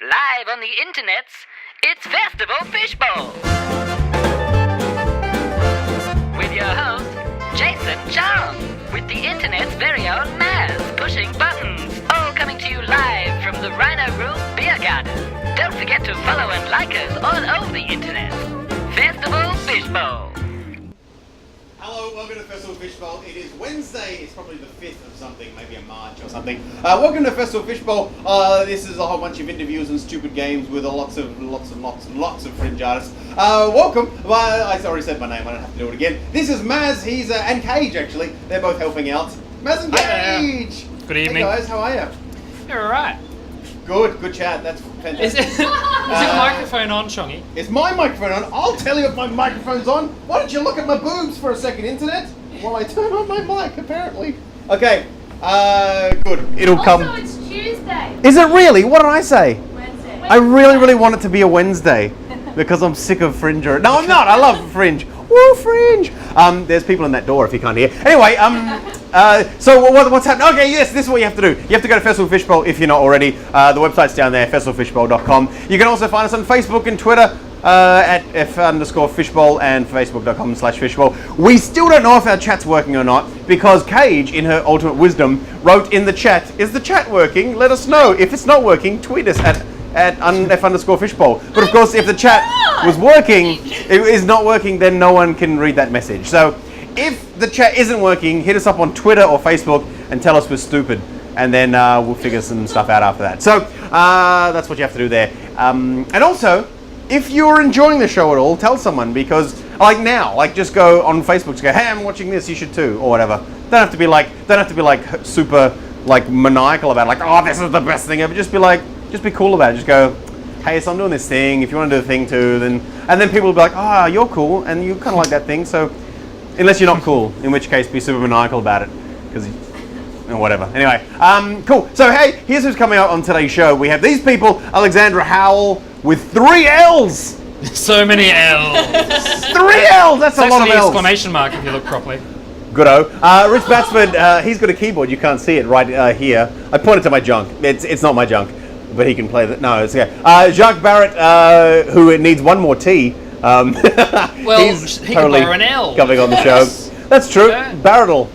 Live on the internets, it's Festival Fishbowl! With your host, Jason Charles, with the internet's very own Maz, pushing buttons, all coming to you live from the Rhino Room Beer Garden. Don't forget to follow and like us all over the internet. Festival Fishbowl. Hello, welcome to Festival Fishbowl. It is Wednesday, it's probably the 5th of something, maybe a March or something. Welcome to Festival Fishbowl. This is a whole bunch of interviews and stupid games with lots of fringe artists. Welcome. Well, I already said my name, I don't have to do it again. This is Maz, he's and Cage actually. They're both helping out. Maz and Cage! Good evening. Hey guys, how are you? You're alright. Good chat, that's fantastic. Is your microphone on, Chongy? Is my microphone on? I'll tell you if my microphone's on. Why don't you look at my boobs for a second, internet? While I turn on my mic, apparently. Okay, good. It'll come. Also, it's Tuesday. Is it really? What did I say? Wednesday. I really want it to be a Wednesday because I'm sick of Fringe. No, I'm not. I love Fringe. Woo, Fringe. There's people in that door if you can't hear. Anyway, so what's happening? Okay, yes, this is what you have to do. You have to go to Festival Fishbowl if you're not already. The website's down there, festivalfishbowl.com. You can also find us on Facebook and Twitter at F_Fishbowl and Facebook.com/Fishbowl. We still don't know if our chat's working or not because Cage, in her ultimate wisdom, wrote in the chat, "Is the chat working? Let us know. If it's not working, tweet us at F_Fishbowl." But of course, if the chat was working, it is not working, then no one can read that message. So if the chat isn't working, hit us up on Twitter or Facebook and tell us we're stupid. And then we'll figure some stuff out after that. So that's what you have to do there. And also, if you're enjoying the show at all, tell someone because just go on Facebook to go, "Hey, I'm watching this, you should too," or whatever. Don't have to be like super maniacal about it, like, "Oh, this is the best thing ever." Just be cool about it. Just go, "Hey, so I'm doing this thing. If you want to do the thing too," and then people will be like, "Oh, you're cool, and you kind of like that thing." So, unless you're not cool, in which case, be super maniacal about it, because whatever. Anyway, cool. So hey, here's who's coming out on today's show. We have these people: Alexandra Howell with 3 L's. So many L's. 3 L's. That's It's a lot of actually L's. exclamation mark if you look properly. Goodo. Rich Batsford, he's got a keyboard. You can't see it right here. I pointed to my junk. It's not my junk, but he can play that. No, it's okay. Jacques Barrett, who needs one more T. Well, he's he totally can borrow an L. coming on the show. That's true. Yeah. Barrettle.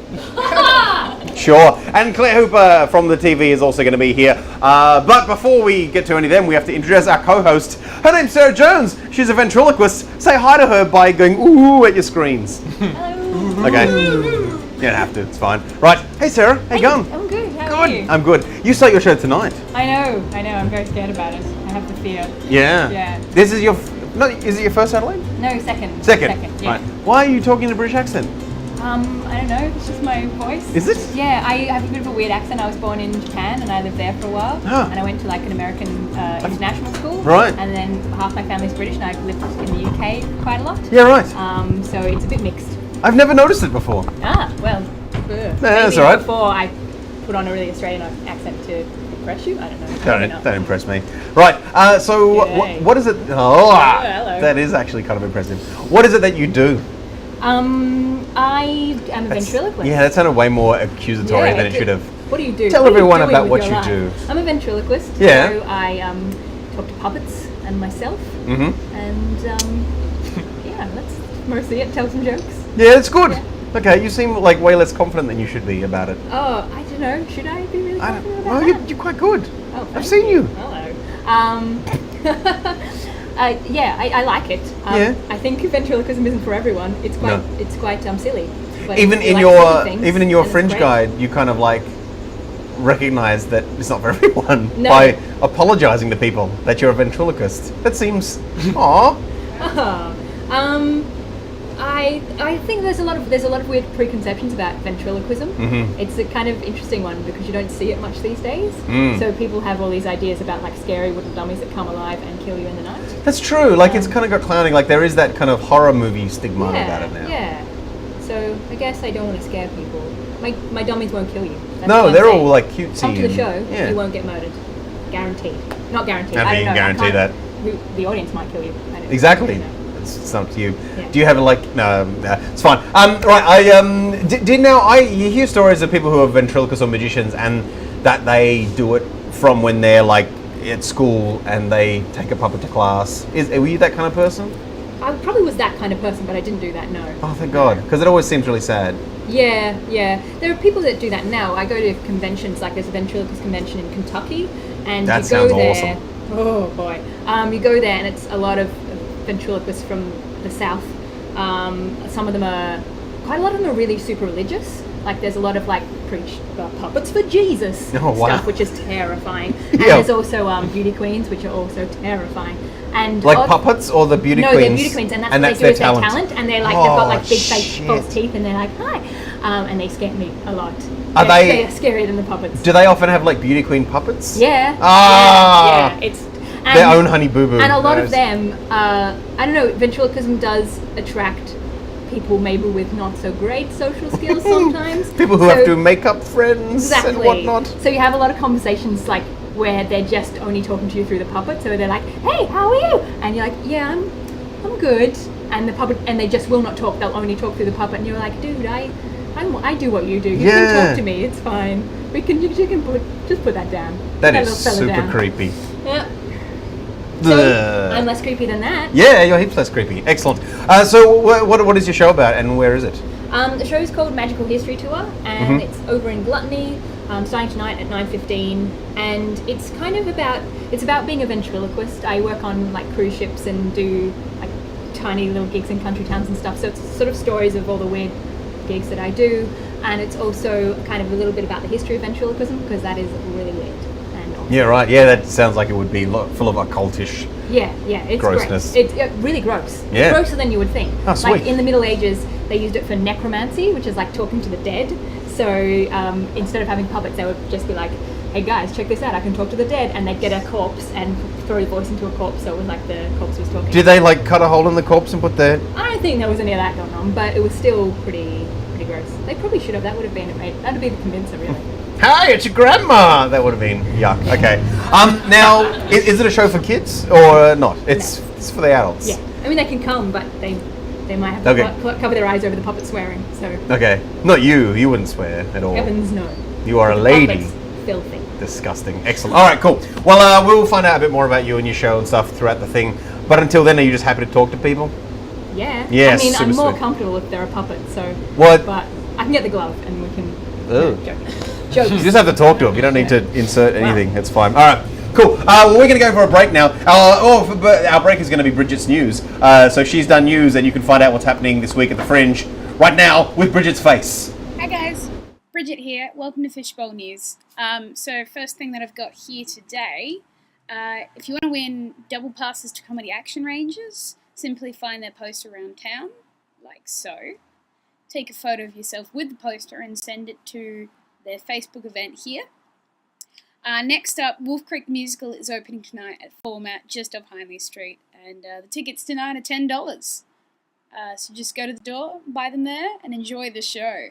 Sure. And Claire Hooper from the TV is also going to be here. But before we get to any of them, we have to introduce our co-host. Her name's Sarah Jones. She's a ventriloquist. Say hi to her by going ooh at your screens. Hello. Okay. You don't have to. It's fine. Right. Hey, Sarah. How you going? I'm good. How are you? I'm good. You start your show tonight. I know. I'm very scared about it. I have the fear. Yeah. Yeah. This is your... No, is it your first Adelaide? No, second. Second. Yeah. Right. Why are you talking in a British accent? I don't know. It's just my voice. Is it? Yeah. I have a bit of a weird accent. I was born in Japan and I lived there for a while. Huh. And I went to an American international school. Right. And then half my family's British and I've lived in the UK quite a lot. Yeah, right. So it's a bit mixed. I've never noticed it before. Well. That's maybe all right. Before I put on a really Australian accent to impress you. I don't know. Probably not. Don't impress me. Right, so Yay. what is it? hello. That is actually kind of impressive. What is it that you do? I am a ventriloquist. Yeah, that sounded way more accusatory than it should have. What do you do? Tell What are you everyone doing about with what your you life? do. I'm a ventriloquist. Yeah. So I talk to puppets and myself. Mm-hmm. And yeah, that's mostly it. Tell some jokes. Yeah, it's good. Yeah. Okay, you seem like way less confident than you should be about it. Oh, I don't know. Should I be really confident about Well, that? you're quite good. Oh, I've thank seen you. Hello. Yeah, I like it. Yeah. I think ventriloquism isn't for everyone. It's quite silly. But Even if you in like your silly things, even in your then it's fringe great. guide, you kind of like recognize that it's not for everyone No. by apologizing to people that you're a ventriloquist. That seems, aw. I think there's a lot of weird preconceptions about ventriloquism. Mm-hmm. It's a kind of interesting one because you don't see it much these days. Mm. So people have all these ideas about like scary wooden dummies that come alive and kill you in the night. That's true. Like it's kind of got clowning. Like there is that kind of horror movie stigma about it now. Yeah. So I guess I don't want to scare people. My dummies won't kill you. That's No, what I'm they're saying. all like cutesy. Come to the and- show, Yeah. you won't get murdered. Guaranteed. Not guaranteed. How I can don't you know. I guarantee can't- that? The audience might kill you. I don't Exactly. know. It's up to you. Yeah. Do you have no, it's fine. Right, you hear stories of people who are ventriloquists or magicians and that they do it from when they're like at school and they take a puppet to class. Were you that kind of person? I probably was that kind of person, but I didn't do that, no. Oh, thank God, because it always seems really sad. Yeah. There are people that do that now. I go to conventions, like there's a ventriloquist convention in Kentucky, and That you go sounds there. awesome. Oh boy, you go there, and it's a lot of ventriloquists from the South. Some of them quite a lot of them are really super religious. Like there's a lot of like preach puppets for Jesus stuff, which is terrifying. And there's also beauty queens, which are also terrifying. And like puppets or the beauty queens? No, they're beauty queens, and that's what they do is their talent. And they're like they've got like big fake false teeth, and they're like hi, and they scare me a lot. They're scarier than the puppets. Do they often have like beauty queen puppets? Yeah. Ah. Yeah. It's their own Honey Boo Boo. And a lot of them, I don't know, ventriloquism does attract people maybe with not so great social skills sometimes. People who have to make up friends and whatnot. So you have a lot of conversations like where they're just only talking to you through the puppet. So they're like, "Hey, how are you?" And you're like, "Yeah, I'm good." And the puppet, and they just will not talk. They'll only talk through the puppet. And you're like, "Dude, I do what you do. You can talk to me. It's fine. You can just put that down." That is super creepy. Yeah. So, I'm less creepy than that. Yeah, you're heaps less creepy. Excellent. So what is your show about and where is it? The show is called Magical History Tour, and it's over in Gluttony, starting tonight at 9:15. And it's kind of about being a ventriloquist. I work on like cruise ships and do like tiny little gigs in country towns and stuff. So it's sort of stories of all the weird gigs that I do, and it's also kind of a little bit about the history of ventriloquism because that is really weird. Yeah, right. Yeah, that sounds like it would be full of occultish. Yeah, it's grossness. Gross. It's really gross. Yeah. It's grosser than you would think. Oh, sweet. Like in the Middle Ages, they used it for necromancy, which is like talking to the dead. So instead of having puppets, they would just be like, "Hey guys, check this out! I can talk to the dead," and they'd get a corpse and throw the voice into a corpse, so it was like the corpse was talking. Did they like cut a hole in the corpse and put the? I don't think there was any of that going on, but it was still pretty gross. They probably should have. That would have been that'd be the convincer, really. Hey, it's your grandma! That would have been yuck. Okay. Now, is it a show for kids or not? It's for the adults. Yeah. I mean, they can come, but they might have to cover their eyes over the puppet swearing. So. Okay. Not you. You wouldn't swear at all. Heavens no. You are a lady. Puppets, filthy. Disgusting. Excellent. All right, cool. Well, we'll find out a bit more about you and your show and stuff throughout the thing. But until then, are you just happy to talk to people? Yeah. Yes. I mean, I'm more sweet. comfortable if they're a puppet. So. What? But I can get the glove and we can. Oh. Jokes. You just have to talk to them. You don't need to insert anything. It's fine. All right. Cool. Well, we're going to go for a break now. But our break is going to be Bridget's news. So she's done news, and you can find out what's happening this week at the Fringe right now with Bridget's face. Hi guys, Bridget here. Welcome to Fishbowl News. So first thing that I've got here today, if you want to win double passes to comedy action ranges, simply find their poster around town, like so. Take a photo of yourself with the poster and send it to their Facebook event here. Next up, Wolf Creek the Musical is opening tonight at Format just off Hindley Street, and the tickets tonight are $10. So just go to the door, buy them there, and enjoy the show.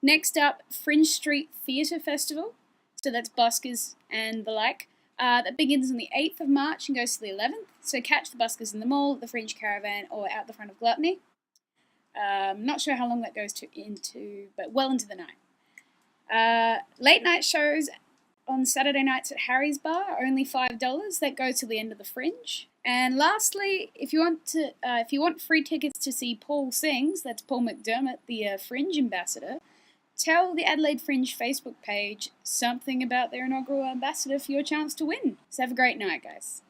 Next up, Fringe Street Theatre Festival, so that's buskers and the like. That begins on the 8th of March and goes to the 11th, so catch the buskers in the mall, the Fringe Caravan, or out the front of Gluttony. Not sure how long that goes but well into the night. Late night shows on Saturday nights at Harry's Bar are only $5. That goes till the end of the Fringe. And lastly, if you want free tickets to see Paul Sings, that's Paul McDermott, the Fringe ambassador, tell the Adelaide Fringe Facebook page something about their inaugural ambassador for your chance to win. So have a great night, guys.